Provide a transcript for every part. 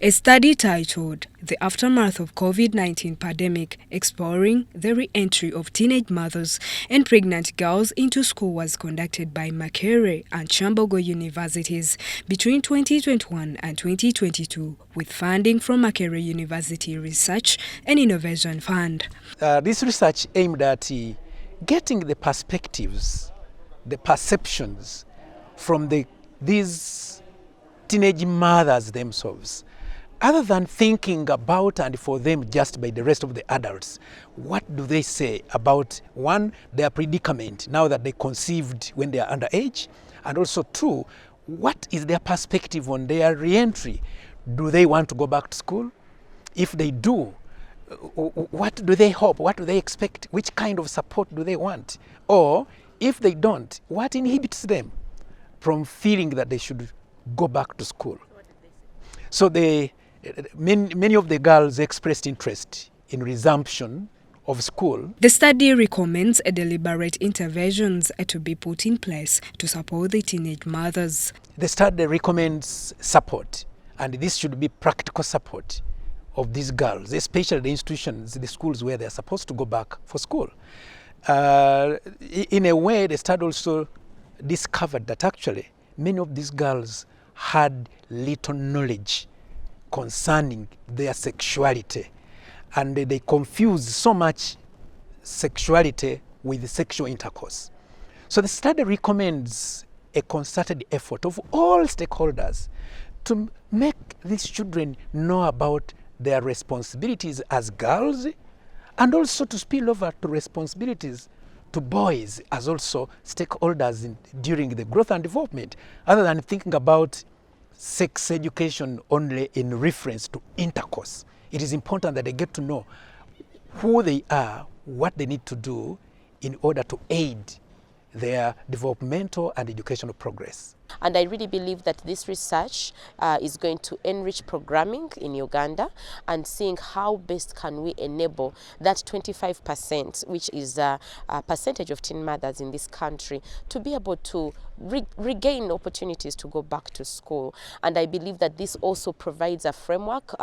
A study titled The Aftermath of COVID-19 Pandemic, Exploring the Re-Entry of Teenage Mothers and Pregnant Girls into School was conducted by Makerere and Kyambogo Universities between 2021 and 2022 with funding from Makerere University Research and Innovation Fund. This research aimed at getting the perspectives, the perceptions from these teenage mothers themselves. Other than thinking about and for them just by the rest of the adults, what do they say about, one, their predicament now that they conceived when they are underage, and also two, what is their perspective on their re-entry? Do they want to go back to school? If they do, what do they hope? What do they expect? Which kind of support do they want? Or if they don't, what inhibits them from feeling that they should go back to school? So many of the girls expressed interest in resumption of school. The study recommends deliberate interventions to be put in place to support the teenage mothers. The study recommends support, and this should be practical support of these girls, especially the institutions, the schools where they're supposed to go back for school. In a way, the study also discovered that actually many of these girls had little knowledge concerning their sexuality, and they confuse so much sexuality with sexual intercourse. So the study recommends a concerted effort of all stakeholders to make these children know about their responsibilities as girls, and also to spill over to responsibilities to boys as also stakeholders during the growth and development, other than thinking about sex education only in reference to intercourse. It is important that they get to know who they are, what they need to do in order to aid their developmental and educational progress. And I really believe that this research is going to enrich programming in Uganda and seeing how best can we enable that 25%, which is a percentage of teen mothers in this country, to be able to regain opportunities to go back to school. And I believe that this also provides a framework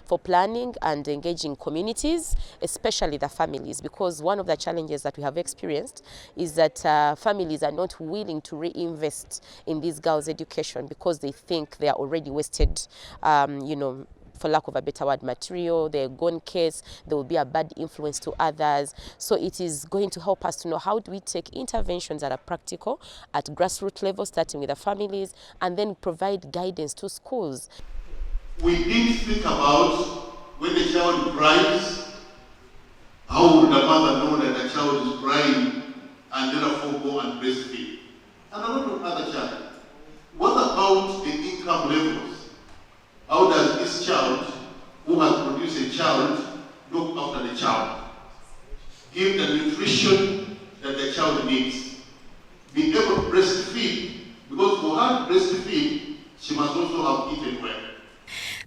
for planning and engaging communities, especially the families, because one of the challenges that we have experienced is that families are not willing to reinvest in these girls' education because they think they are already wasted, for lack of a better word, material, they're gone case, there will be a bad influence to others. So it is going to help us to know how do we take interventions that are practical at grassroots level, starting with the families, and then provide guidance to schools. We didn't think about when the child cries, how would the mother know that the child is crying and therefore go and breastfeed? And a lot of other children. What about the income levels? How does this child, who has produced a child, look after the child? Give the nutrition that the child needs. Be able to breastfeed, because for her to breastfeed, she must also have eaten well.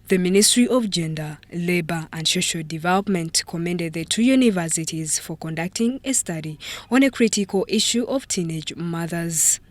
The Ministry of Gender, Labour and Social Development commended the two universities for conducting a study on a critical issue of teenage mothers.